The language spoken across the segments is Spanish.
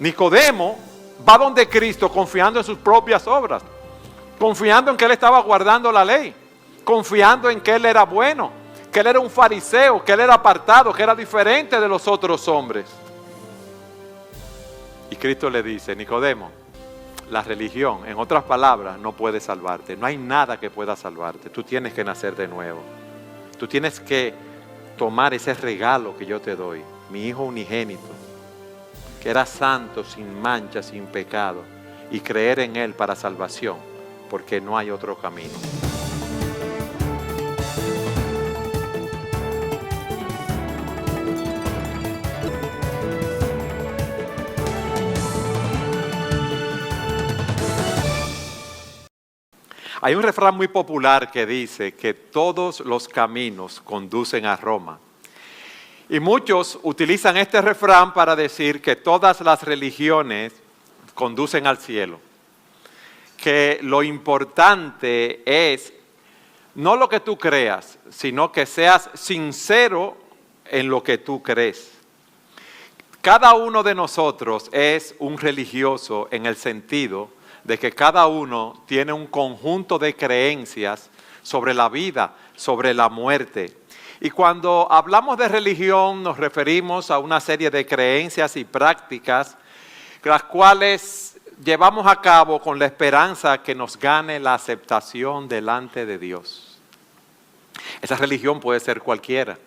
Nicodemo va donde Cristo confiando en sus propias obras, confiando en que él estaba guardando la ley, confiando en que él era bueno, que él era un fariseo, que él era apartado, que era diferente de los otros hombres. Y Cristo le dice: Nicodemo, la religión, en otras palabras, no puede salvarte. No hay nada que pueda salvarte. Tú tienes que nacer de nuevo. Tú tienes que tomar ese regalo que yo te doy, mi Hijo unigénito, que era santo, sin mancha, sin pecado, y creer en Él para salvación, porque no hay otro camino. Hay un refrán muy popular que dice que todos los caminos conducen a Roma. Y muchos utilizan este refrán para decir que todas las religiones conducen al cielo. Que lo importante es no lo que tú creas, sino que seas sincero en lo que tú crees. Cada uno de nosotros es un religioso en el sentido de que cada uno tiene un conjunto de creencias sobre la vida, sobre la muerte. Y cuando hablamos de religión nos referimos a una serie de creencias y prácticas las cuales llevamos a cabo con la esperanza que nos gane la aceptación delante de Dios. Esa religión puede ser cualquiera.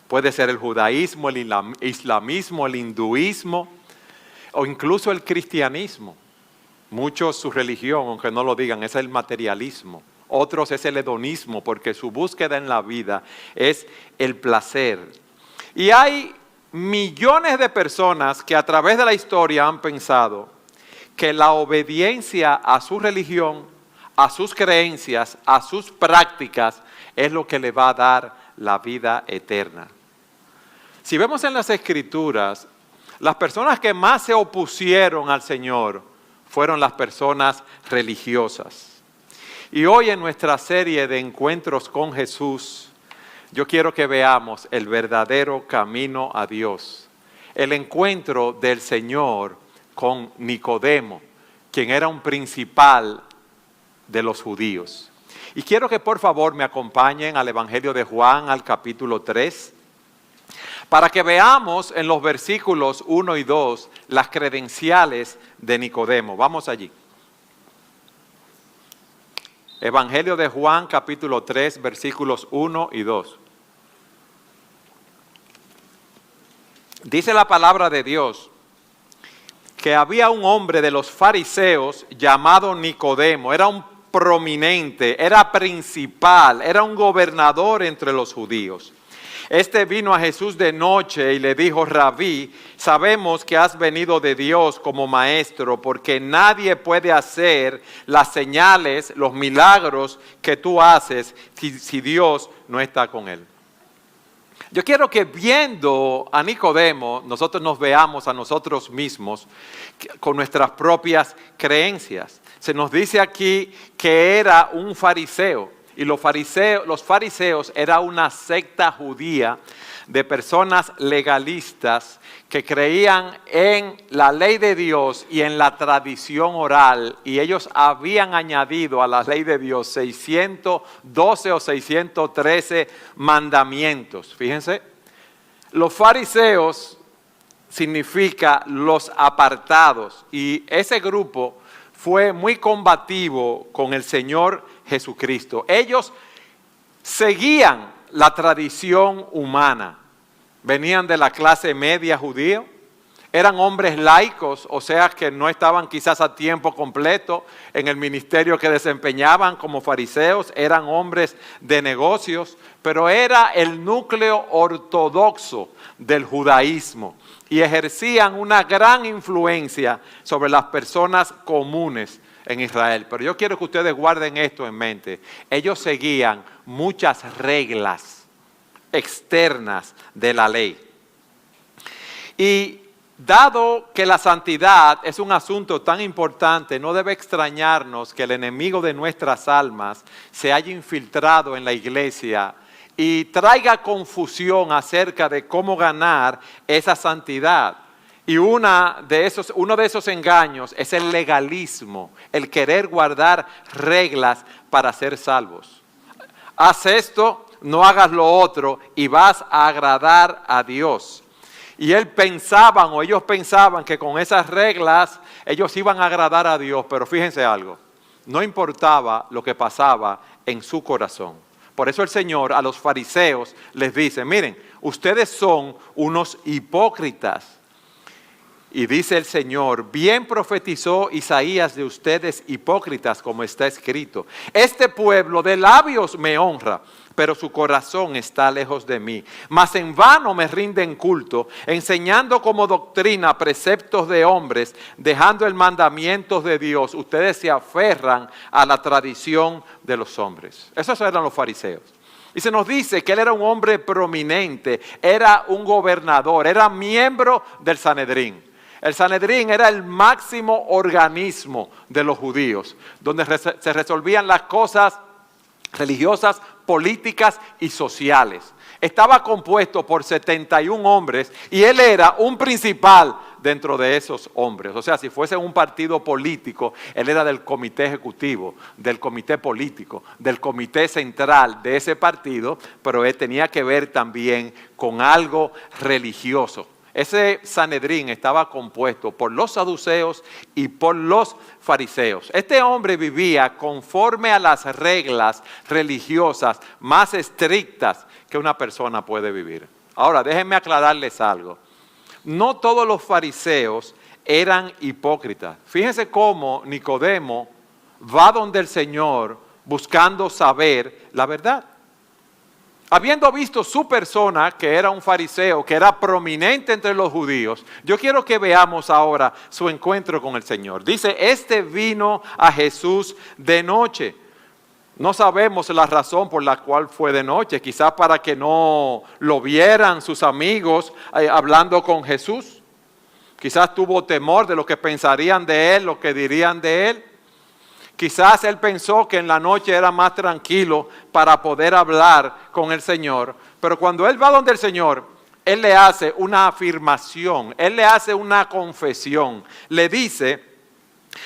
Puede ser el judaísmo, el islamismo, el hinduismo o incluso el cristianismo. Muchos su religión, aunque no lo digan, es el materialismo. Otros es el hedonismo, porque su búsqueda en la vida es el placer. Y hay millones de personas que a través de la historia han pensado que la obediencia a su religión, a sus creencias, a sus prácticas, es lo que le va a dar la vida eterna. Si vemos en las Escrituras, las personas que más se opusieron al Señor fueron las personas religiosas. Y hoy en nuestra serie de encuentros con Jesús, yo quiero que veamos el verdadero camino a Dios. El encuentro del Señor con Nicodemo, quien era un principal de los judíos. Y quiero que por favor me acompañen al Evangelio de Juan, al capítulo 3, para que veamos en los versículos 1 y 2 las credenciales de Nicodemo. Vamos allí. Evangelio de Juan, capítulo 3, versículos 1 y 2. Dice la palabra de Dios que había un hombre de los fariseos llamado Nicodemo. Era un prominente, era principal, era un gobernador entre los judíos. Este vino a Jesús de noche y le dijo: Rabí, sabemos que has venido de Dios como maestro, porque nadie puede hacer las señales, los milagros que tú haces si Dios no está con él. Yo quiero que viendo a Nicodemo, nosotros nos veamos a nosotros mismos con nuestras propias creencias. Se nos dice aquí que era un fariseo. Y los fariseos era una secta judía de personas legalistas que creían en la ley de Dios y en la tradición oral. Y ellos habían añadido a la ley de Dios 612 o 613 mandamientos. Fíjense, los fariseos significa los apartados. Y ese grupo fue muy combativo con el Señor Jesucristo. Ellos seguían la tradición humana. Venían de la clase media judía. Eran hombres laicos, o sea que no estaban quizás a tiempo completo en el ministerio que desempeñaban como fariseos. Eran hombres de negocios, pero era el núcleo ortodoxo del judaísmo. Y ejercían una gran influencia sobre las personas comunes en Israel. Pero yo quiero que ustedes guarden esto en mente. Ellos seguían muchas reglas externas de la ley. Y dado que la santidad es un asunto tan importante, no debe extrañarnos que el enemigo de nuestras almas se haya infiltrado en la iglesia y traiga confusión acerca de cómo ganar esa santidad. Y uno de esos engaños es el legalismo, el querer guardar reglas para ser salvos. Haz esto, no hagas lo otro y vas a agradar a Dios. Y ellos pensaban que con esas reglas ellos iban a agradar a Dios, pero fíjense algo, no importaba lo que pasaba en su corazón. Por eso el Señor a los fariseos les dice, miren, ustedes son unos hipócritas. Y dice el Señor, bien profetizó Isaías de ustedes hipócritas, como está escrito. Este pueblo de labios me honra, pero su corazón está lejos de mí. Mas en vano me rinden culto, enseñando como doctrina preceptos de hombres, dejando el mandamiento de Dios. Ustedes se aferran a la tradición de los hombres. Esos eran los fariseos. Y se nos dice que él era un hombre prominente, era un gobernador, era miembro del Sanedrín. El Sanedrín era el máximo organismo de los judíos, donde se resolvían las cosas religiosas, políticas y sociales. Estaba compuesto por 71 hombres y él era un principal dentro de esos hombres. O sea, si fuese un partido político, él era del comité ejecutivo, del comité político, del comité central de ese partido, pero él tenía que ver también con algo religioso. Ese Sanedrín estaba compuesto por los saduceos y por los fariseos. Este hombre vivía conforme a las reglas religiosas más estrictas que una persona puede vivir. Ahora, déjenme aclararles algo. No todos los fariseos eran hipócritas. Fíjense cómo Nicodemo va donde el Señor buscando saber la verdad. Habiendo visto su persona, que era un fariseo, que era prominente entre los judíos, yo quiero que veamos ahora su encuentro con el Señor. Dice, este vino a Jesús de noche. No sabemos la razón por la cual fue de noche, quizás para que no lo vieran sus amigos hablando con Jesús. Quizás tuvo temor de lo que pensarían de él, lo que dirían de él. Quizás él pensó que en la noche era más tranquilo para poder hablar con el Señor. Pero cuando él va donde el Señor, él le hace una afirmación, él le hace una confesión. Le dice,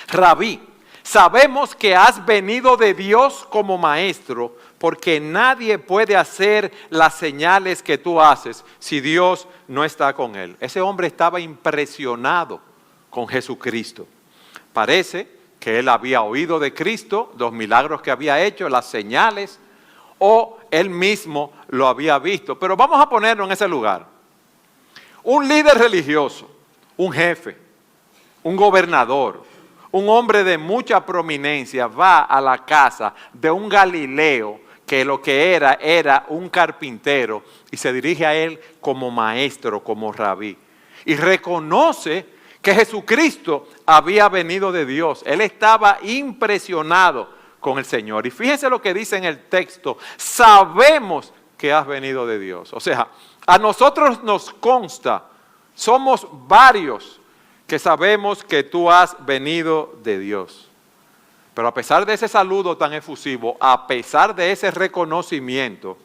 Rabí, sabemos que has venido de Dios como maestro, porque nadie puede hacer las señales que tú haces si Dios no está con él. Ese hombre estaba impresionado con Jesucristo. Parece que él había oído de Cristo, los milagros que había hecho, las señales, o él mismo lo había visto. Pero vamos a ponerlo en ese lugar. Un líder religioso, un jefe, un gobernador, un hombre de mucha prominencia va a la casa de un Galileo que lo que era un carpintero y se dirige a él como maestro, como rabí. Y reconoce que Jesucristo había venido de Dios. Él estaba impresionado con el Señor. Y fíjense lo que dice en el texto, sabemos que has venido de Dios. O sea, a nosotros nos consta, somos varios que sabemos que tú has venido de Dios. Pero a pesar de ese saludo tan efusivo, a pesar de ese reconocimiento,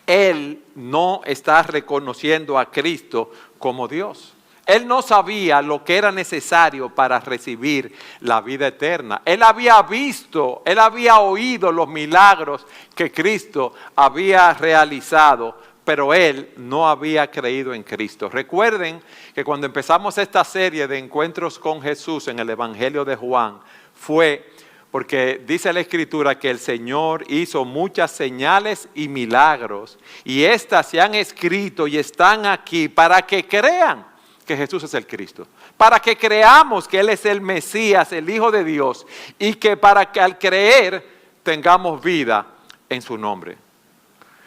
él no está reconociendo a Cristo como Dios. Él no sabía lo que era necesario para recibir la vida eterna. Él había visto, él había oído los milagros que Cristo había realizado, pero él no había creído en Cristo. Recuerden que cuando empezamos esta serie de encuentros con Jesús en el Evangelio de Juan, fue porque dice la Escritura que el Señor hizo muchas señales y milagros, y estas se han escrito y están aquí para que crean que Jesús es el Cristo, para que creamos que Él es el Mesías, el Hijo de Dios, y que para que al creer tengamos vida en su nombre.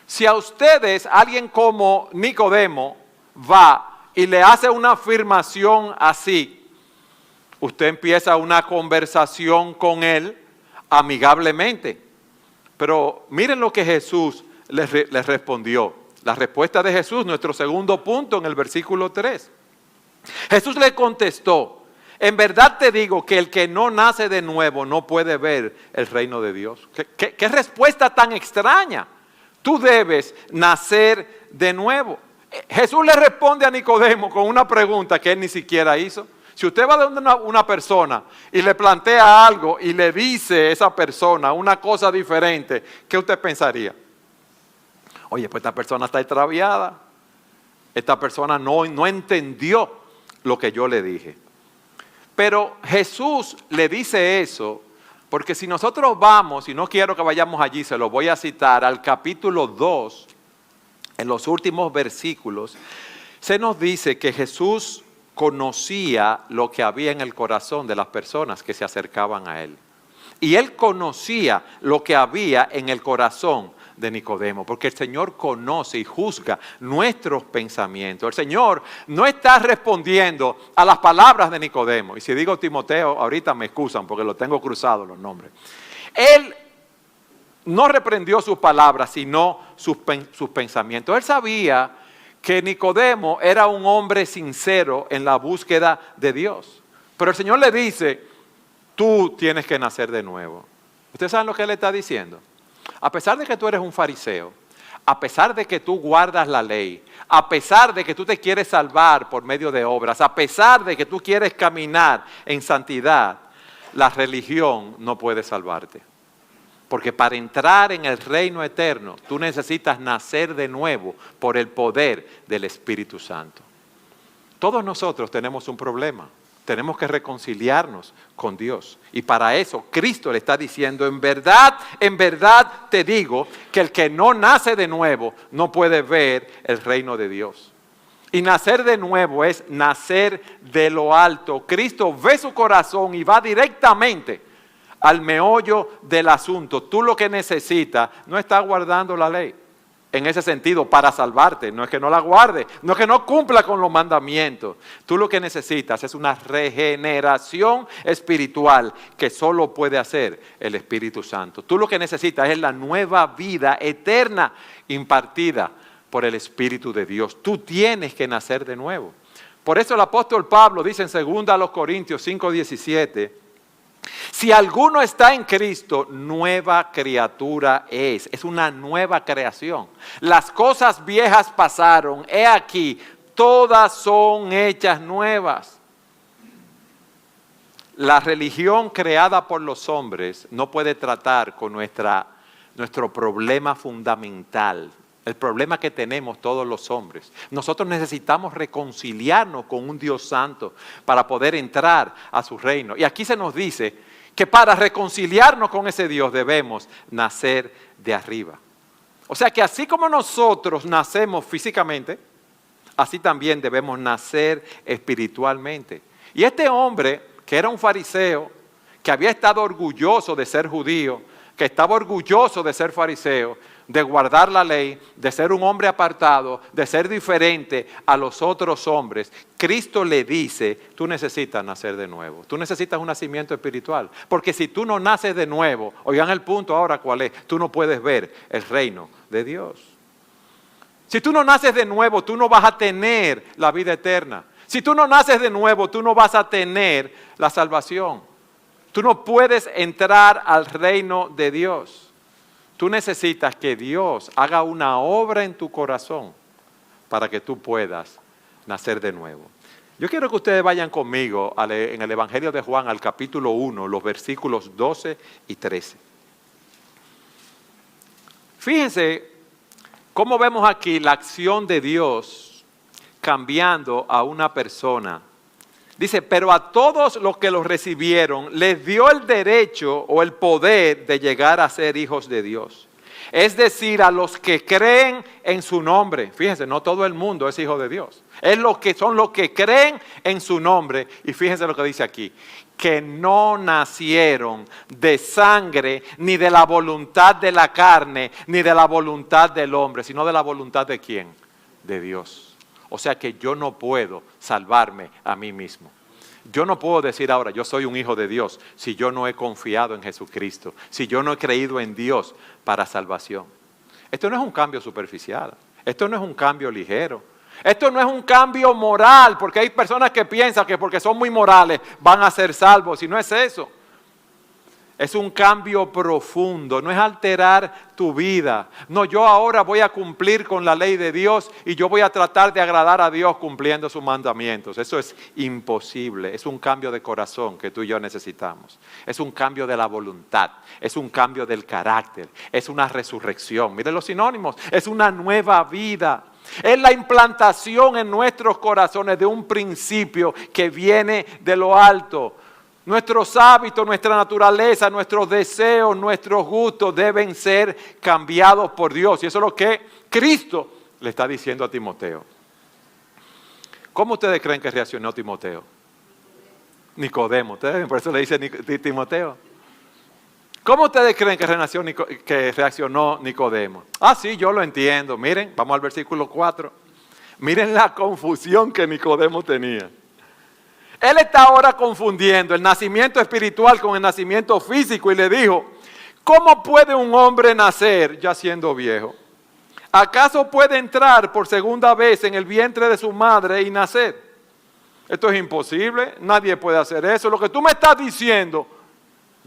Si a ustedes, alguien como Nicodemo va y le hace una afirmación así, usted empieza una conversación con él amigablemente. Pero miren lo que Jesús les respondió. La respuesta de Jesús, nuestro segundo punto en el versículo 3. Jesús le contestó, en verdad te digo que el que no nace de nuevo no puede ver el reino de Dios. ¿Qué respuesta tan extraña? Tú debes nacer de nuevo. Jesús le responde a Nicodemo con una pregunta que él ni siquiera hizo. Si usted va de una persona y le plantea algo y le dice a esa persona una cosa diferente, ¿qué usted pensaría? Oye, pues esta persona está extraviada. Esta persona no entendió lo que yo le dije. Pero Jesús le dice eso porque si nosotros vamos, y no quiero que vayamos allí, se lo voy a citar, al capítulo 2, en los últimos versículos, se nos dice que Jesús conocía lo que había en el corazón de las personas que se acercaban a Él. Y Él conocía lo que había en el corazón de Nicodemo, porque el Señor conoce y juzga nuestros pensamientos. El Señor no está respondiendo a las palabras de Nicodemo. Y si digo Timoteo, ahorita me excusan porque lo tengo cruzado los nombres. Él no reprendió sus palabras, sino sus pensamientos. Él sabía que Nicodemo era un hombre sincero en la búsqueda de Dios. Pero el Señor le dice, tú tienes que nacer de nuevo. ¿Ustedes saben lo que Él está diciendo? A pesar de que tú eres un fariseo, a pesar de que tú guardas la ley, a pesar de que tú te quieres salvar por medio de obras, a pesar de que tú quieres caminar en santidad, la religión no puede salvarte. Porque para entrar en el reino eterno, tú necesitas nacer de nuevo por el poder del Espíritu Santo. Todos nosotros tenemos un problema. Tenemos que reconciliarnos con Dios. Y para eso Cristo le está diciendo, en verdad te digo que el que no nace de nuevo no puede ver el reino de Dios. Y nacer de nuevo es nacer de lo alto. Cristo ve su corazón y va directamente al meollo del asunto. Tú lo que necesitas no está guardando la ley. En ese sentido, para salvarte, no es que no la guarde, no es que no cumpla con los mandamientos. Tú lo que necesitas es una regeneración espiritual que solo puede hacer el Espíritu Santo. Tú lo que necesitas es la nueva vida eterna impartida por el Espíritu de Dios. Tú tienes que nacer de nuevo. Por eso el apóstol Pablo dice en 2 Corintios 5:17, si alguno está en Cristo, nueva criatura es una nueva creación. Las cosas viejas pasaron, he aquí, todas son hechas nuevas. La religión creada por los hombres no puede tratar con nuestro problema fundamental, el problema que tenemos todos los hombres. Nosotros necesitamos reconciliarnos con un Dios santo para poder entrar a su reino. Y aquí se nos dice que para reconciliarnos con ese Dios debemos nacer de arriba. O sea que así como nosotros nacemos físicamente, así también debemos nacer espiritualmente. Y este hombre, que era un fariseo, que había estado orgulloso de ser judío, que estaba orgulloso de ser fariseo, de guardar la ley, de ser un hombre apartado, de ser diferente a los otros hombres, Cristo le dice, tú necesitas nacer de nuevo, tú necesitas un nacimiento espiritual, porque si tú no naces de nuevo, oigan el punto ahora cuál es, tú no puedes ver el reino de Dios. Si tú no naces de nuevo, tú no vas a tener la vida eterna. Si tú no naces de nuevo, tú no vas a tener la salvación. Tú no puedes entrar al reino de Dios. Tú necesitas que Dios haga una obra en tu corazón para que tú puedas nacer de nuevo. Yo quiero que ustedes vayan conmigo en el Evangelio de Juan al capítulo 1, los versículos 12 y 13. Fíjense cómo vemos aquí la acción de Dios cambiando a una persona. Dice, pero a todos los que los recibieron les dio el derecho o el poder de llegar a ser hijos de Dios. Es decir, a los que creen en su nombre. Fíjense, no todo el mundo es hijo de Dios. Son los que creen en su nombre. Y fíjense lo que dice aquí. Que no nacieron de sangre, ni de la voluntad de la carne, ni de la voluntad del hombre, sino de la voluntad de ¿quién? De Dios. O sea que yo no puedo salvarme a mí mismo. Yo no puedo decir ahora, yo soy un hijo de Dios, si yo no he confiado en Jesucristo, si yo no he creído en Dios para salvación. Esto no es un cambio superficial, esto no es un cambio ligero, esto no es un cambio moral, porque hay personas que piensan que porque son muy morales van a ser salvos, y no es eso. Es un cambio profundo, no es alterar tu vida. No, yo ahora voy a cumplir con la ley de Dios y yo voy a tratar de agradar a Dios cumpliendo sus mandamientos. Eso es imposible. Es un cambio de corazón que tú y yo necesitamos. Es un cambio de la voluntad, es un cambio del carácter, es una resurrección. Miren los sinónimos, es una nueva vida. Es la implantación en nuestros corazones de un principio que viene de lo alto. Nuestros hábitos, nuestra naturaleza, nuestros deseos, nuestros gustos deben ser cambiados por Dios. Y eso es lo que Cristo le está diciendo a Timoteo. ¿Cómo ustedes creen que reaccionó Timoteo? Nicodemo, ¿ustedes? Por eso le dice Timoteo. ¿Cómo ustedes creen que reaccionó Nicodemo? Ah, sí, yo lo entiendo. Miren, vamos al versículo 4. Miren la confusión que Nicodemo tenía. Él está ahora confundiendo el nacimiento espiritual con el nacimiento físico y le dijo, ¿cómo puede un hombre nacer ya siendo viejo? ¿Acaso puede entrar por segunda vez en el vientre de su madre y nacer? Esto es imposible, nadie puede hacer eso. Lo que tú me estás diciendo,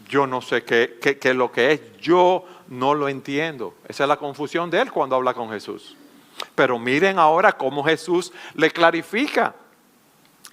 yo no sé qué es lo que es, yo no lo entiendo. Esa es la confusión de él cuando habla con Jesús. Pero miren ahora cómo Jesús le clarifica.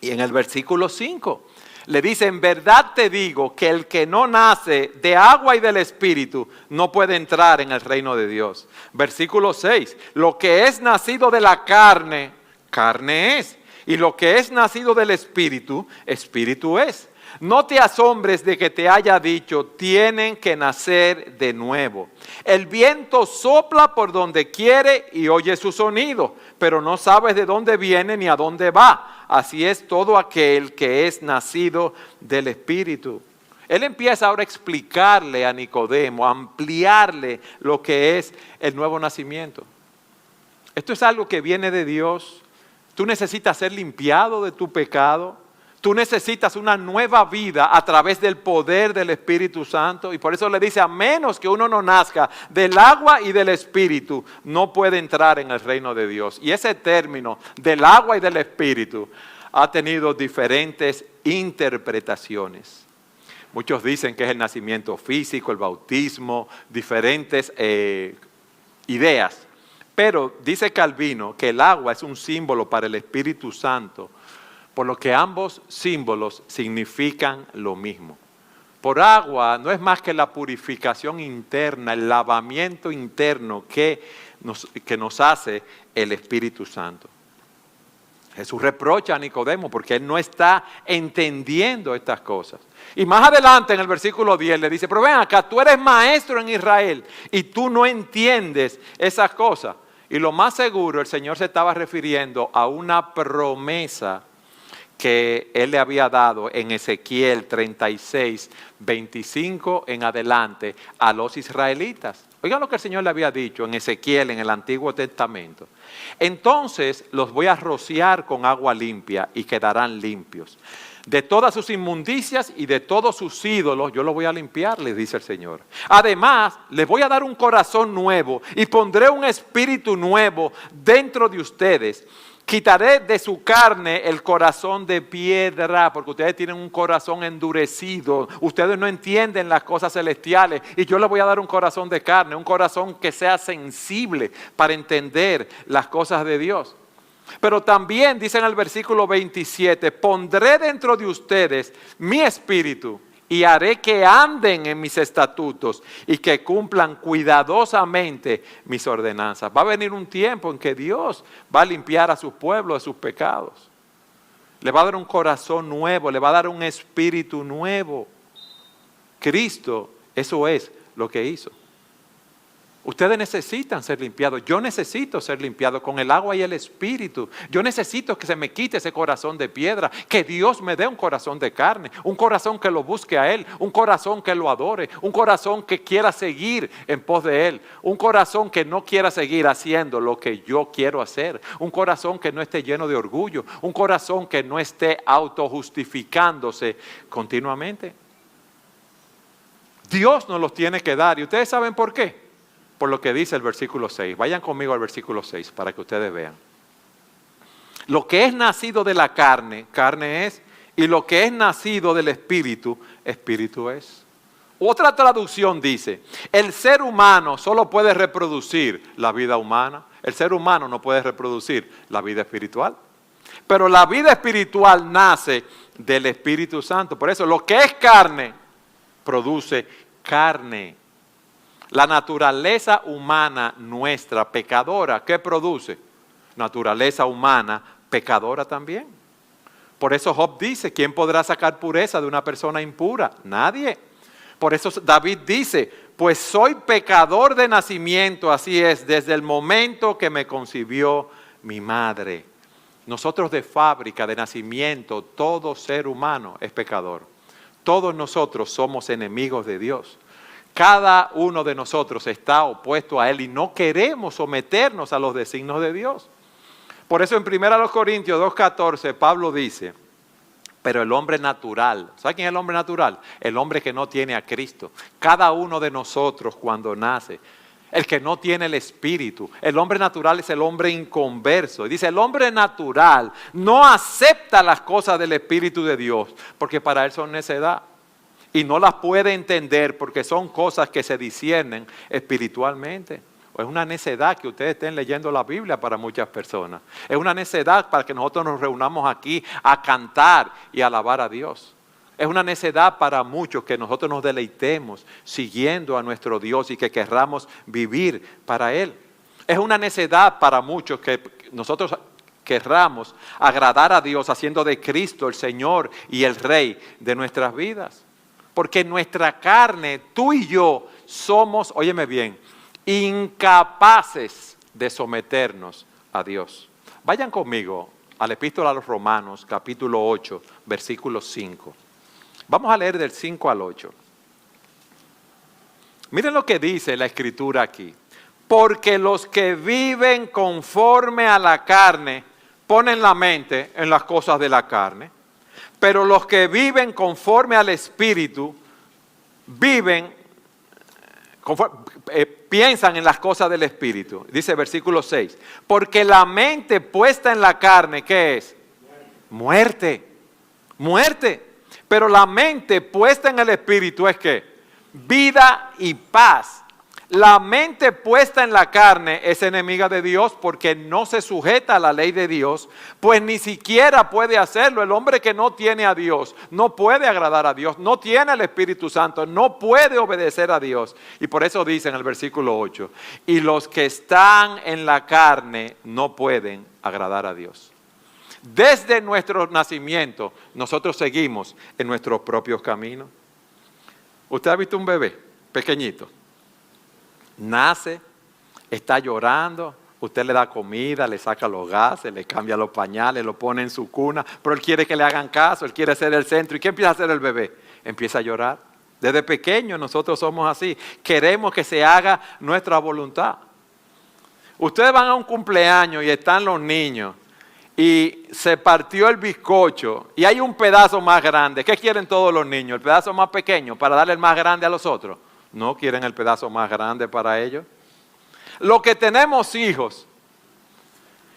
Y en el versículo 5 le dice, en verdad te digo que el que no nace de agua y del Espíritu no puede entrar en el reino de Dios. Versículo 6, lo que es nacido de la carne, carne es. Y lo que es nacido del Espíritu, Espíritu es. No te asombres de que te haya dicho, tienen que nacer de nuevo. El viento sopla por donde quiere y oye su sonido, pero no sabes de dónde viene ni a dónde va. Así es todo aquel que es nacido del Espíritu. Él empieza ahora a explicarle a Nicodemo, a ampliarle lo que es el nuevo nacimiento. Esto es algo que viene de Dios. Tú necesitas ser limpiado de tu pecado. Tú necesitas una nueva vida a través del poder del Espíritu Santo. Y por eso le dice, a menos que uno no nazca del agua y del Espíritu, no puede entrar en el reino de Dios. Y ese término del agua y del Espíritu ha tenido diferentes interpretaciones. Muchos dicen que es el nacimiento físico, el bautismo, diferentes ideas. Pero dice Calvino que el agua es un símbolo para el Espíritu Santo, por lo que ambos símbolos significan lo mismo. Por agua no es más que la purificación interna, el lavamiento interno que nos hace el Espíritu Santo. Jesús reprocha a Nicodemo porque él no está entendiendo estas cosas. Y más adelante en el versículo 10 le dice, pero ven acá, tú eres maestro en Israel y tú no entiendes esas cosas. Y lo más seguro, el Señor se estaba refiriendo a una promesa que Él le había dado en Ezequiel 36, 25 en adelante a los israelitas. Oigan lo que el Señor le había dicho en Ezequiel, en el Antiguo Testamento. Entonces los voy a rociar con agua limpia y quedarán limpios. De todas sus inmundicias y de todos sus ídolos yo los voy a limpiar, les dice el Señor. Además, les voy a dar un corazón nuevo y pondré un espíritu nuevo dentro de ustedes. Quitaré de su carne el corazón de piedra, porque ustedes tienen un corazón endurecido. Ustedes no entienden las cosas celestiales. Y yo les voy a dar un corazón de carne, un corazón que sea sensible para entender las cosas de Dios. Pero también dice en el versículo 27, pondré dentro de ustedes mi espíritu y haré que anden en mis estatutos y que cumplan cuidadosamente mis ordenanzas. Va a venir un tiempo en que Dios va a limpiar a su pueblo de sus pecados. Le va a dar un corazón nuevo, le va a dar un espíritu nuevo. Cristo, eso es lo que hizo. Ustedes necesitan ser limpiados. Yo necesito ser limpiado con el agua y el Espíritu. Yo necesito que se me quite ese corazón de piedra. Que Dios me dé un corazón de carne. Un corazón que lo busque a Él. Un corazón que lo adore. Un corazón que quiera seguir en pos de Él. Un corazón que no quiera seguir haciendo lo que yo quiero hacer. Un corazón que no esté lleno de orgullo. Un corazón que no esté autojustificándose continuamente. Dios nos los tiene que dar. ¿Y ustedes saben por qué? Por lo que dice el versículo 6. Vayan conmigo al versículo 6 para que ustedes vean. Lo que es nacido de la carne, carne es. Y lo que es nacido del Espíritu, Espíritu es. Otra traducción dice, el ser humano solo puede reproducir la vida humana. El ser humano no puede reproducir la vida espiritual. Pero la vida espiritual nace del Espíritu Santo. Por eso lo que es carne, produce carne. La naturaleza humana nuestra, pecadora, ¿qué produce? Naturaleza humana, pecadora también. Por eso Job dice, ¿quién podrá sacar pureza de una persona impura? Nadie. Por eso David dice, pues soy pecador de nacimiento, así es, desde el momento que me concibió mi madre. Nosotros de fábrica, de nacimiento, todo ser humano es pecador. Todos nosotros somos enemigos de Dios. Cada uno de nosotros está opuesto a Él y no queremos someternos a los designios de Dios. Por eso en 1 Corintios 2:14 Pablo dice, pero el hombre natural, ¿sabe quién es el hombre natural? El hombre que no tiene a Cristo. Cada uno de nosotros cuando nace, el que no tiene el Espíritu. El hombre natural es el hombre inconverso. Y dice, el hombre natural no acepta las cosas del Espíritu de Dios, porque para él son necedad. Y no las puede entender porque son cosas que se disciernen espiritualmente. Es una necedad que ustedes estén leyendo la Biblia para muchas personas. Es una necedad para que nosotros nos reunamos aquí a cantar y a alabar a Dios. Es una necedad para muchos que nosotros nos deleitemos siguiendo a nuestro Dios y que querramos vivir para Él. Es una necedad para muchos que nosotros querramos agradar a Dios haciendo de Cristo el Señor y el Rey de nuestras vidas. Porque en nuestra carne, tú y yo somos, óyeme bien, incapaces de someternos a Dios. Vayan conmigo a la Epístola a los Romanos, capítulo 8, versículo 5. Vamos a leer del 5 al 8. Miren lo que dice la Escritura aquí. Porque los que viven conforme a la carne ponen la mente en las cosas de la carne, pero los que viven conforme al Espíritu piensan en las cosas del Espíritu. Dice versículo 6, porque la mente puesta en la carne, ¿qué es? Muerte, muerte. Pero la mente puesta en el Espíritu es ¿qué? Vida y paz. La mente puesta en la carne es enemiga de Dios porque no se sujeta a la ley de Dios, pues ni siquiera puede hacerlo. El hombre que no tiene a Dios no puede agradar a Dios, no tiene el Espíritu Santo, no puede obedecer a Dios. Y por eso dice en el versículo 8, y los que están en la carne no pueden agradar a Dios. Desde nuestro nacimiento nosotros seguimos en nuestros propios caminos. ¿Usted ha visto un bebé pequeñito? Nace, está llorando, usted le da comida, le saca los gases, le cambia los pañales, lo pone en su cuna, pero él quiere que le hagan caso, él quiere ser el centro. ¿Y qué empieza a hacer el bebé? Empieza a llorar. Desde pequeño nosotros somos así, queremos que se haga nuestra voluntad. Ustedes van a un cumpleaños y están los niños y se partió el bizcocho y hay un pedazo más grande. ¿Qué quieren todos los niños? ¿El pedazo más pequeño para darle el más grande a los otros? No quieren el pedazo más grande para ellos. Los que tenemos hijos,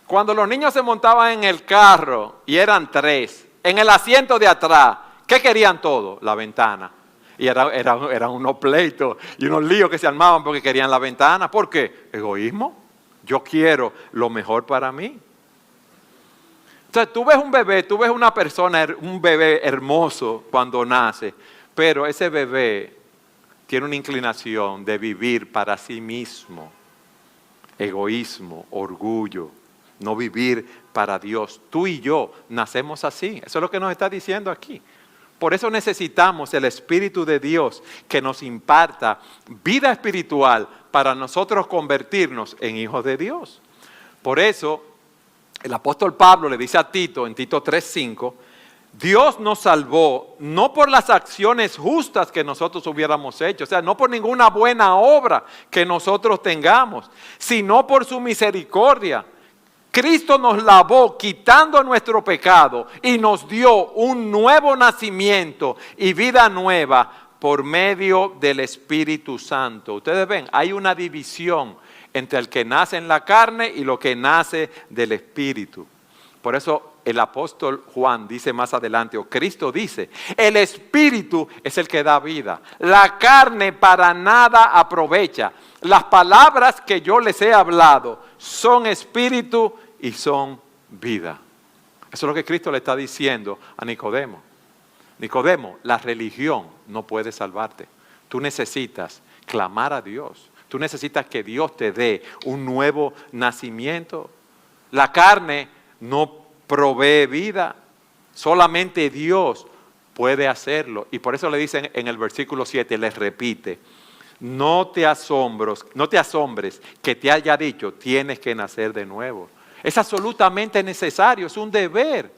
cuando los niños se montaban en el carro y eran 3, en el asiento de atrás, ¿qué querían todos? La ventana. Y eran unos pleitos y unos líos que se armaban porque querían la ventana. ¿Por qué? Egoísmo. Yo quiero lo mejor para mí. Entonces tú ves un bebé, tú ves una persona, un bebé hermoso cuando nace, pero ese bebé tiene una inclinación de vivir para sí mismo, egoísmo, orgullo, no vivir para Dios. Tú y yo nacemos así, eso es lo que nos está diciendo aquí. Por eso necesitamos el Espíritu de Dios que nos imparta vida espiritual para nosotros convertirnos en hijos de Dios. Por eso el apóstol Pablo le dice a Tito en Tito 3:5, Dios nos salvó no por las acciones justas que nosotros hubiéramos hecho, o sea, no por ninguna buena obra que nosotros tengamos, sino por su misericordia. Cristo nos lavó quitando nuestro pecado y nos dio un nuevo nacimiento y vida nueva por medio del Espíritu Santo. Ustedes ven, hay una división entre el que nace en la carne y lo que nace del Espíritu. Por eso el apóstol Juan dice más adelante, o Cristo dice, el Espíritu es el que da vida. La carne para nada aprovecha. Las palabras que yo les he hablado son espíritu y son vida. Eso es lo que Cristo le está diciendo a Nicodemo. Nicodemo, la religión no puede salvarte. Tú necesitas clamar a Dios. Tú necesitas que Dios te dé un nuevo nacimiento. La carne no provee vida. Solamente Dios puede hacerlo. Y por eso le dicen en el versículo 7, les repite, no te asombres que te haya dicho, tienes que nacer de nuevo. Es absolutamente necesario, es un deber.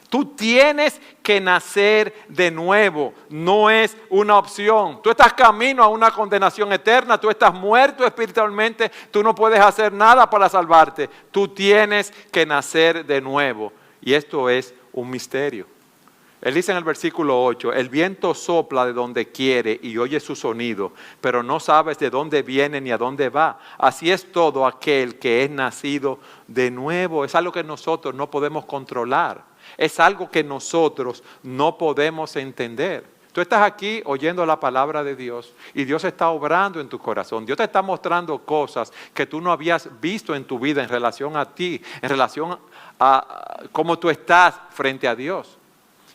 Tú tienes que nacer de nuevo, no es una opción. Tú estás camino a una condenación eterna, tú estás muerto espiritualmente, tú no puedes hacer nada para salvarte. Tú tienes que nacer de nuevo. Y esto es un misterio. Él dice en el versículo 8, el viento sopla de donde quiere y oye su sonido, pero no sabes de dónde viene ni a dónde va. Así es todo aquel que es nacido de nuevo. Es algo que nosotros no podemos controlar. Es algo que nosotros no podemos entender. Tú estás aquí oyendo la palabra de Dios y Dios está obrando en tu corazón. Dios te está mostrando cosas que tú no habías visto en tu vida en relación a ti, en relación a cómo tú estás frente a Dios.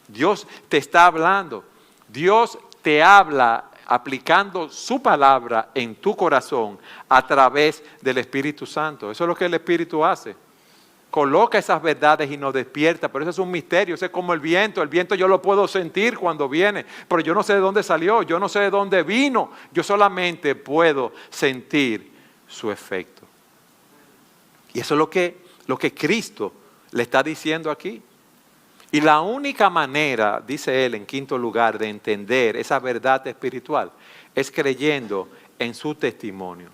Dios te está hablando. Dios te habla aplicando su palabra en tu corazón a través del Espíritu Santo. Eso es lo que el Espíritu hace. Coloca esas verdades y nos despierta, pero eso es un misterio, eso es como el viento yo lo puedo sentir cuando viene, pero yo no sé de dónde salió, yo no sé de dónde vino, yo solamente puedo sentir su efecto. Y eso es lo que Cristo le está diciendo aquí. Y la única manera, dice él en quinto lugar, de entender esa verdad espiritual es creyendo en su testimonio.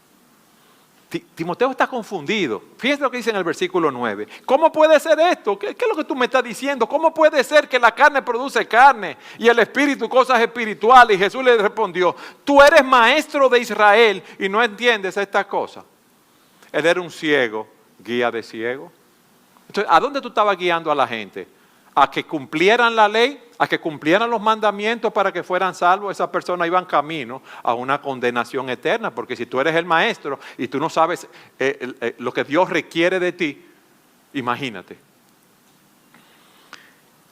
Timoteo está confundido. Fíjense lo que dice en el versículo 9. ¿Cómo puede ser esto? ¿Qué es lo que tú me estás diciendo? ¿Cómo puede ser que la carne produce carne y el espíritu cosas espirituales? Y Jesús le respondió, tú eres maestro de Israel y no entiendes estas cosas. Él era un ciego, guía de ciego. Entonces, ¿a dónde tú estabas guiando a la gente? A que cumplieran la ley, a que cumplieran los mandamientos para que fueran salvos. Esas personas iban camino a una condenación eterna, porque si tú eres el maestro y tú no sabes lo que Dios requiere de ti, imagínate.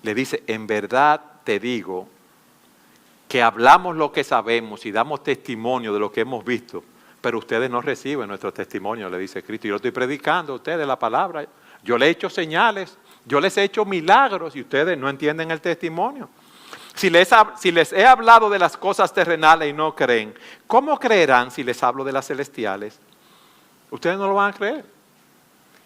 Le dice, en verdad te digo que hablamos lo que sabemos y damos testimonio de lo que hemos visto, pero ustedes no reciben nuestro testimonio, le dice Cristo. Yo lo estoy predicando a ustedes la palabra, yo le he hecho señales, yo les he hecho milagros y ustedes no entienden el testimonio. Si les he hablado de las cosas terrenales y no creen, ¿cómo creerán si les hablo de las celestiales? Ustedes no lo van a creer.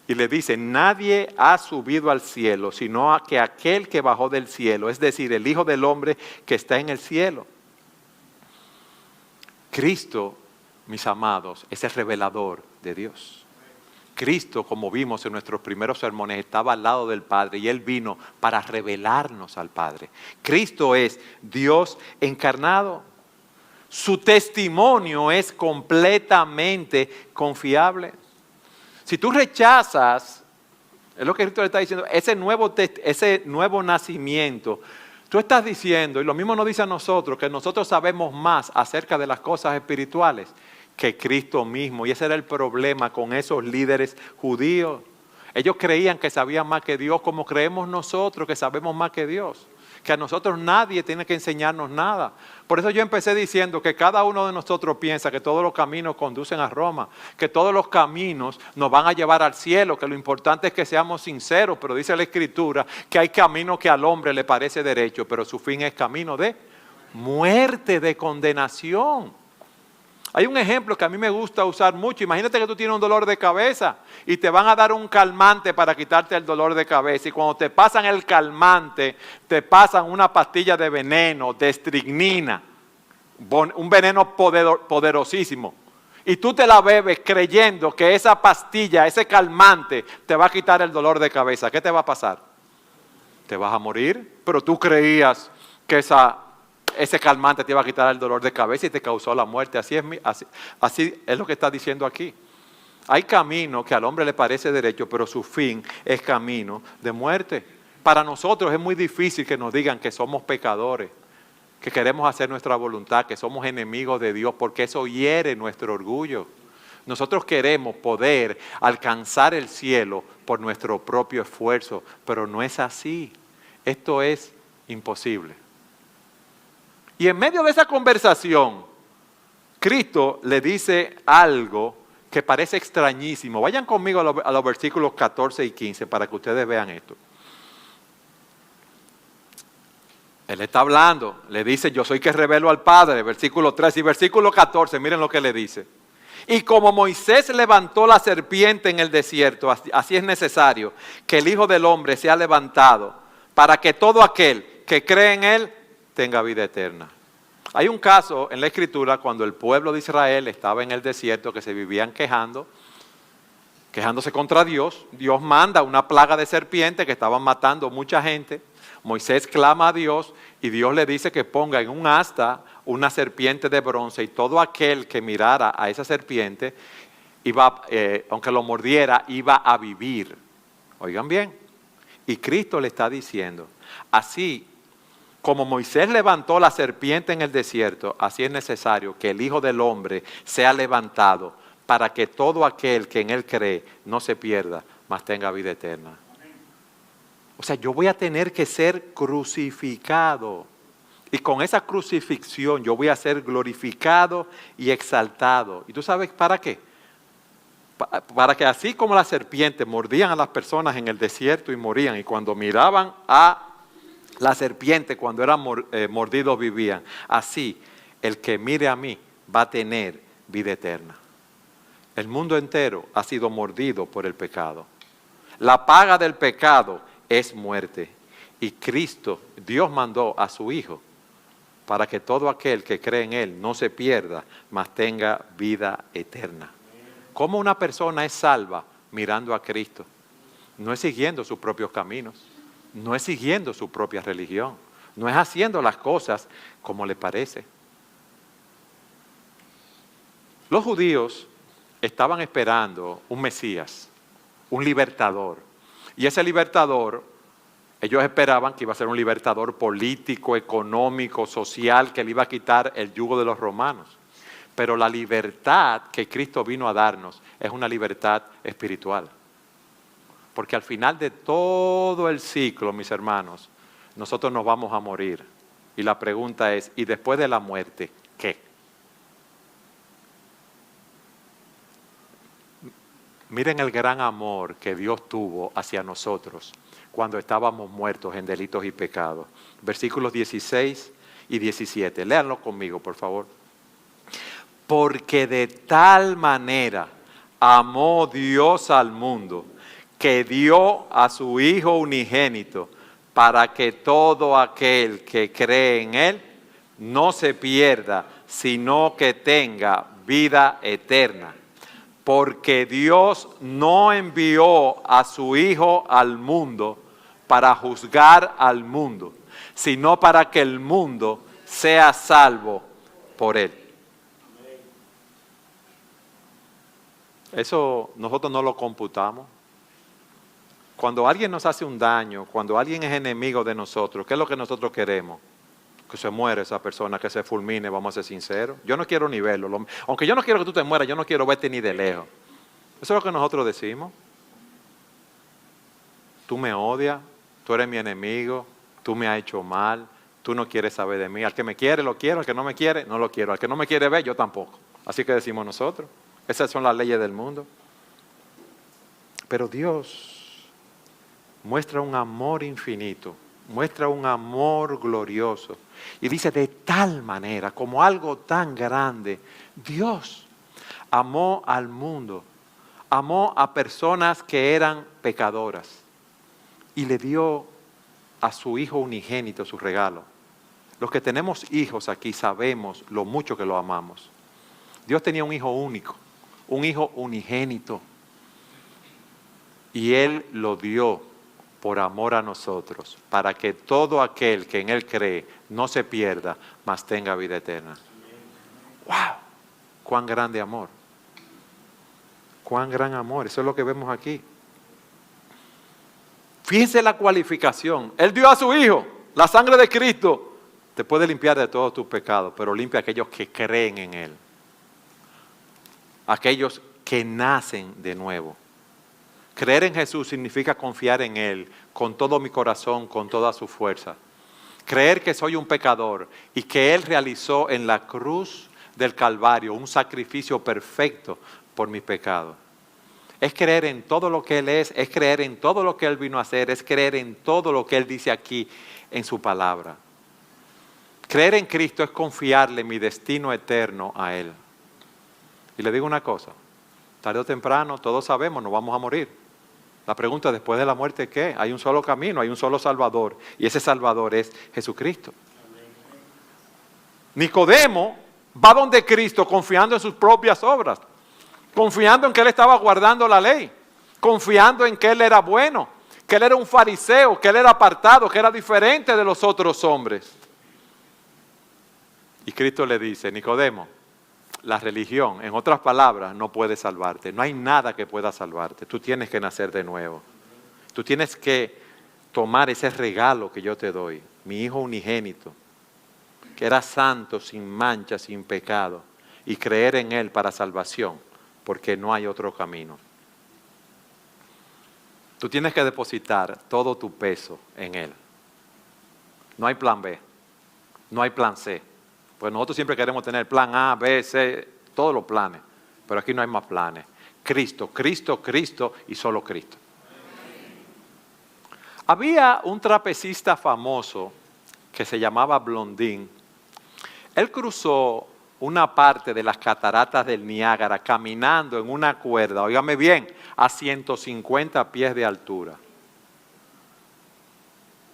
Y le dice, nadie ha subido al cielo, sino que aquel que bajó del cielo, es decir, el Hijo del Hombre que está en el cielo. Cristo, mis amados, es el revelador de Dios. Cristo, como vimos en nuestros primeros sermones, estaba al lado del Padre y Él vino para revelarnos al Padre. Cristo es Dios encarnado. Su testimonio es completamente confiable. Si tú rechazas, es lo que Cristo le está diciendo, ese nuevo nacimiento, tú estás diciendo, y lo mismo nos dice a nosotros, que nosotros sabemos más acerca de las cosas espirituales que Cristo mismo. Y ese era el problema con esos líderes judíos. Ellos creían que sabían más que Dios, como creemos nosotros que sabemos más que Dios. Que a nosotros nadie tiene que enseñarnos nada. Por eso yo empecé diciendo que cada uno de nosotros piensa que todos los caminos conducen a Roma, que todos los caminos nos van a llevar al cielo, que lo importante es que seamos sinceros, pero dice la Escritura que hay camino que al hombre le parece derecho, pero su fin es camino de muerte, de condenación. Hay un ejemplo que a mí me gusta usar mucho. Imagínate que tú tienes un dolor de cabeza y te van a dar un calmante para quitarte el dolor de cabeza. Y cuando te pasan el calmante, te pasan una pastilla de veneno, de estricnina, un veneno poderosísimo. Y tú te la bebes creyendo que esa pastilla, ese calmante, te va a quitar el dolor de cabeza. ¿Qué te va a pasar? Te vas a morir, pero tú creías que ese calmante te iba a quitar el dolor de cabeza y te causó la muerte. Así es lo que está diciendo aquí. Hay camino que al hombre le parece derecho, pero su fin es camino de muerte. Para nosotros es muy difícil que nos digan que somos pecadores, que queremos hacer nuestra voluntad, que somos enemigos de Dios, porque eso hiere nuestro orgullo. Nosotros queremos poder alcanzar el cielo por nuestro propio esfuerzo, pero no es así. Esto es imposible. Y en medio de esa conversación, Cristo le dice algo que parece extrañísimo. Vayan conmigo a los versículos 14 y 15 para que ustedes vean esto. Él está hablando, le dice, yo soy que revelo al Padre, versículo 3 y versículo 14, miren lo que le dice. Y como Moisés levantó la serpiente en el desierto, así es necesario que el Hijo del Hombre sea levantado para que todo aquel que cree en Él tenga vida eterna. Hay un caso en la Escritura cuando el pueblo de Israel estaba en el desierto que se vivían quejándose contra Dios. Dios manda una plaga de serpientes que estaban matando mucha gente. Moisés clama a Dios y Dios le dice que ponga en un asta una serpiente de bronce y todo aquel que mirara a esa serpiente, aunque lo mordiera, iba a vivir. Oigan bien, y Cristo le está diciendo, así como Moisés levantó la serpiente en el desierto, así es necesario que el Hijo del Hombre sea levantado para que todo aquel que en Él cree no se pierda, mas tenga vida eterna. O sea, yo voy a tener que ser crucificado. Y con esa crucifixión yo voy a ser glorificado y exaltado. ¿Y tú sabes para qué? Para que así como las serpientes mordían a las personas en el desierto y morían, y cuando miraban a la serpiente, cuando eran mordidos vivían, así el que mire a mí va a tener vida eterna. El mundo entero ha sido mordido por el pecado. La paga del pecado es muerte. Y Cristo, Dios mandó a su Hijo para que todo aquel que cree en Él no se pierda, mas tenga vida eterna. ¿Cómo una persona es salva? Mirando a Cristo. No es siguiendo sus propios caminos, no es siguiendo su propia religión, no es haciendo las cosas como le parece. Los judíos estaban esperando un Mesías, un libertador. Y ese libertador, ellos esperaban que iba a ser un libertador político, económico, social, que le iba a quitar el yugo de los romanos. Pero la libertad que Cristo vino a darnos es una libertad espiritual. Porque al final de todo el ciclo, mis hermanos, nosotros nos vamos a morir. Y la pregunta es, ¿y después de la muerte, qué? Miren el gran amor que Dios tuvo hacia nosotros cuando estábamos muertos en delitos y pecados. Versículos 16 y 17. Léanlo conmigo, por favor. Porque de tal manera amó Dios al mundo, que dio a su Hijo unigénito, para que todo aquel que cree en Él no se pierda, sino que tenga vida eterna. Porque Dios no envió a su Hijo al mundo para juzgar al mundo, sino para que el mundo sea salvo por Él. Eso nosotros no lo computamos. Cuando alguien nos hace un daño, cuando alguien es enemigo de nosotros, ¿qué es lo que nosotros queremos? Que se muera esa persona, que se fulmine, vamos a ser sinceros. Yo no quiero ni verlo. Aunque yo no quiero que tú te mueras, yo no quiero verte ni de lejos. Eso es lo que nosotros decimos. Tú me odias, tú eres mi enemigo, tú me has hecho mal, tú no quieres saber de mí. Al que me quiere, lo quiero, al que no me quiere, no lo quiero. Al que no me quiere ver, yo tampoco. Así que decimos nosotros. Esas son las leyes del mundo. Pero Dios muestra un amor infinito, muestra un amor glorioso. Y dice, de tal manera, como algo tan grande, Dios amó al mundo, amó a personas que eran pecadoras y le dio a su Hijo unigénito su regalo. Los que tenemos hijos aquí sabemos lo mucho que lo amamos. Dios tenía un hijo único, un hijo unigénito, y Él lo dio por amor a nosotros, para que todo aquel que en Él cree no se pierda, mas tenga vida eterna. ¡Wow! ¡Cuán grande amor! ¡Cuán gran amor! Eso es lo que vemos aquí. Fíjense la cualificación. Él dio a su Hijo, la sangre de Cristo. Te puede limpiar de todos tus pecados, pero limpia a aquellos que creen en Él. Aquellos que nacen de nuevo. Creer en Jesús significa confiar en Él con todo mi corazón, con toda su fuerza. Creer que soy un pecador y que Él realizó en la cruz del Calvario un sacrificio perfecto por mis pecados. Es creer en todo lo que Él es creer en todo lo que Él vino a hacer, es creer en todo lo que Él dice aquí en su palabra. Creer en Cristo es confiarle mi destino eterno a Él. Y le digo una cosa, tarde o temprano todos sabemos, nos vamos a morir. La pregunta, después de la muerte, ¿qué? Hay un solo camino, hay un solo Salvador, y ese Salvador es Jesucristo. Nicodemo va donde Cristo confiando en sus propias obras, confiando en que Él estaba guardando la ley, confiando en que Él era bueno, que Él era un fariseo, que Él era apartado, que era diferente de los otros hombres. Y Cristo le dice, Nicodemo, la religión, en otras palabras, no puede salvarte. No hay nada que pueda salvarte. Tú tienes que nacer de nuevo. Tú tienes que tomar ese regalo que yo te doy, mi Hijo unigénito, que era santo, sin mancha, sin pecado, y creer en Él para salvación, porque no hay otro camino. Tú tienes que depositar todo tu peso en Él. No hay plan B, no hay plan C. Pues nosotros siempre queremos tener plan A, B, C, todos los planes. Pero aquí no hay más planes. Cristo, Cristo, Cristo y solo Cristo. Había un trapecista famoso que se llamaba Blondín. Él cruzó una parte de las cataratas del Niágara caminando en una cuerda, óigame bien, a 150 pies de altura.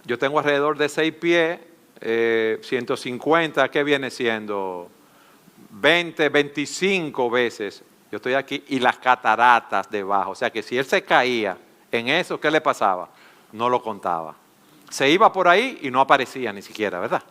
Yo tengo alrededor de 6 pies. 150, ¿qué viene siendo? 20, 25 veces. Yo estoy aquí y las cataratas debajo. O sea que si él se caía en eso, ¿qué le pasaba? No lo contaba. Se iba por ahí y no aparecía ni siquiera, ¿verdad?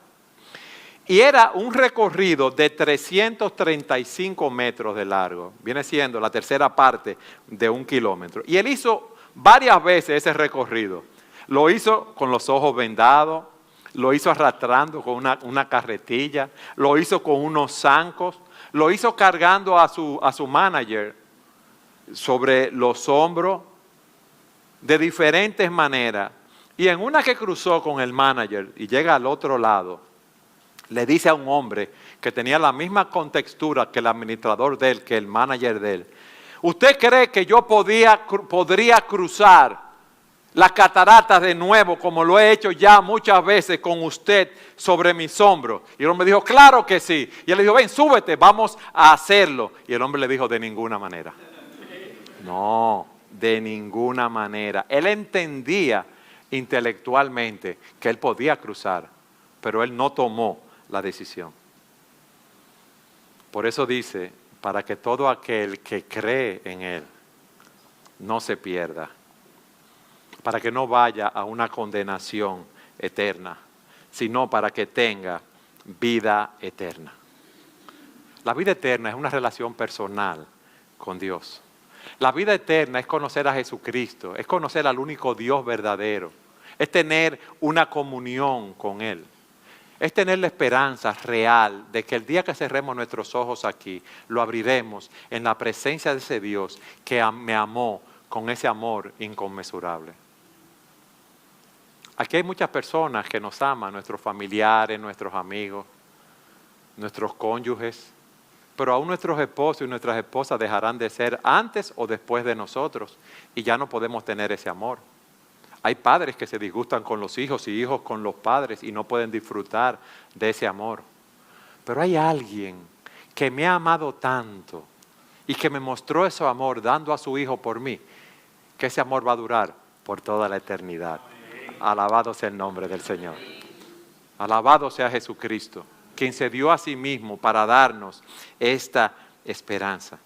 Y era un recorrido de 335 metros de largo. Viene siendo la tercera parte de 1 kilómetro. Y él hizo varias veces ese recorrido. Lo hizo con los ojos vendados. Lo hizo arrastrando con una carretilla, lo hizo con unos zancos, lo hizo cargando a su manager sobre los hombros de diferentes maneras. Y en una que cruzó con el manager y llega al otro lado, le dice a un hombre que tenía la misma contextura que el administrador de él, que el manager de él, ¿usted cree que yo podría cruzar las cataratas de nuevo, como lo he hecho ya muchas veces con usted sobre mis hombros? Y el hombre dijo, claro que sí. Y él le dijo, ven, súbete, vamos a hacerlo. Y el hombre le dijo, de ninguna manera. No, de ninguna manera. Él entendía intelectualmente que él podía cruzar, pero él no tomó la decisión. Por eso dice, para que todo aquel que cree en Él no se pierda, para que no vaya a una condenación eterna, sino para que tenga vida eterna. La vida eterna es una relación personal con Dios. La vida eterna es conocer a Jesucristo, es conocer al único Dios verdadero, es tener una comunión con Él, es tener la esperanza real de que el día que cerremos nuestros ojos aquí, lo abriremos en la presencia de ese Dios que me amó con ese amor inconmensurable. Aquí hay muchas personas que nos aman, nuestros familiares, nuestros amigos, nuestros cónyuges, pero aún nuestros esposos y nuestras esposas dejarán de ser antes o después de nosotros y ya no podemos tener ese amor. Hay padres que se disgustan con los hijos y hijos con los padres y no pueden disfrutar de ese amor. Pero hay alguien que me ha amado tanto y que me mostró ese amor dando a su hijo por mí, que ese amor va a durar por toda la eternidad. Alabado sea el nombre del Señor. Alabado sea Jesucristo, quien se dio a sí mismo para darnos esta esperanza.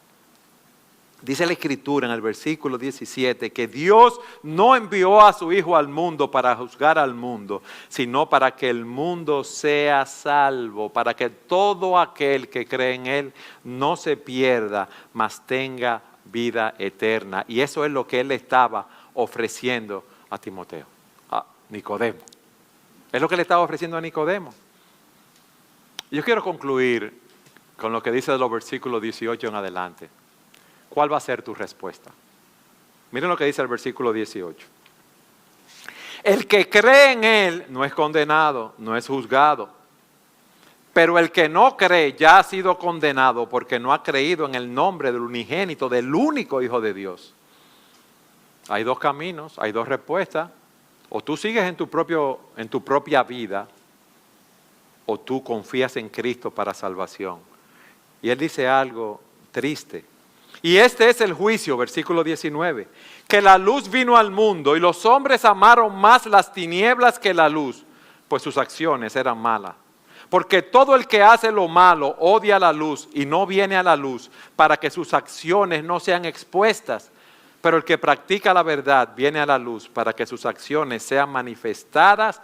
Dice la Escritura en el versículo 17 que Dios no envió a su Hijo al mundo para juzgar al mundo, sino para que el mundo sea salvo, para que todo aquel que cree en Él no se pierda, mas tenga vida eterna. Y eso es lo que Él estaba ofreciendo a Timoteo, a Nicodemo. Es lo que le estaba ofreciendo a Nicodemo. Yo quiero concluir con lo que dice de los versículos 18 en adelante. ¿Cuál va a ser tu respuesta? Miren lo que dice el versículo 18. El que cree en Él no es condenado, no es juzgado. Pero el que no cree ya ha sido condenado porque no ha creído en el nombre del unigénito, del único Hijo de Dios. Hay dos caminos, hay dos respuestas. O tú sigues en tu propia vida, o tú confías en Cristo para salvación. Y Él dice algo triste. Y este es el juicio, versículo 19, que la luz vino al mundo y los hombres amaron más las tinieblas que la luz, pues sus acciones eran malas. Porque todo el que hace lo malo odia la luz y no viene a la luz para que sus acciones no sean expuestas. Pero el que practica la verdad viene a la luz para que sus acciones sean manifestadas,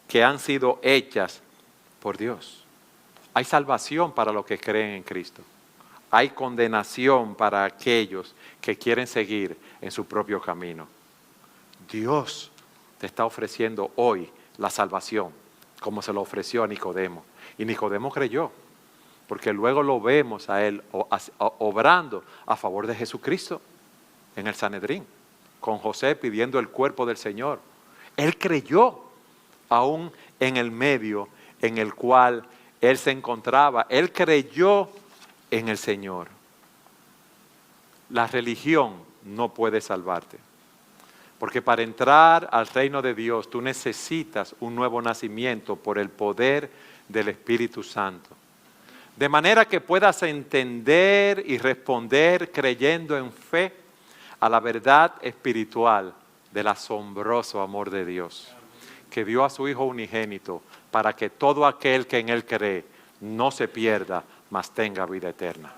que han sido hechas por Dios. Hay salvación para los que creen en Cristo. Hay condenación para aquellos que quieren seguir en su propio camino. Dios te está ofreciendo hoy la salvación, como se lo ofreció a Nicodemo. Y Nicodemo creyó, porque luego lo vemos a él obrando a favor de Jesucristo en el Sanedrín, con José pidiendo el cuerpo del Señor. Él creyó, aún en el medio en el cual él se encontraba. Él creyó en el Señor. La religión no puede salvarte. Porque para entrar al reino de Dios tú necesitas un nuevo nacimiento por el poder del Espíritu Santo. De manera que puedas entender y responder creyendo en fe a la verdad espiritual del asombroso amor de Dios, que dio a su Hijo unigénito para que todo aquel que en Él cree no se pierda, mas tenga vida eterna.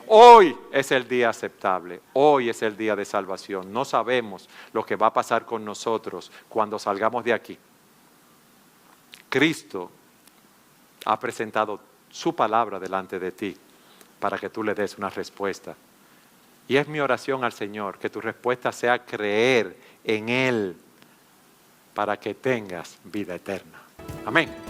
Hoy es el día aceptable, hoy es el día de salvación. No sabemos lo que va a pasar con nosotros cuando salgamos de aquí. Cristo ha presentado su palabra delante de ti para que tú le des una respuesta. Y es mi oración al Señor que tu respuesta sea creer en Él para que tengas vida eterna. Amén.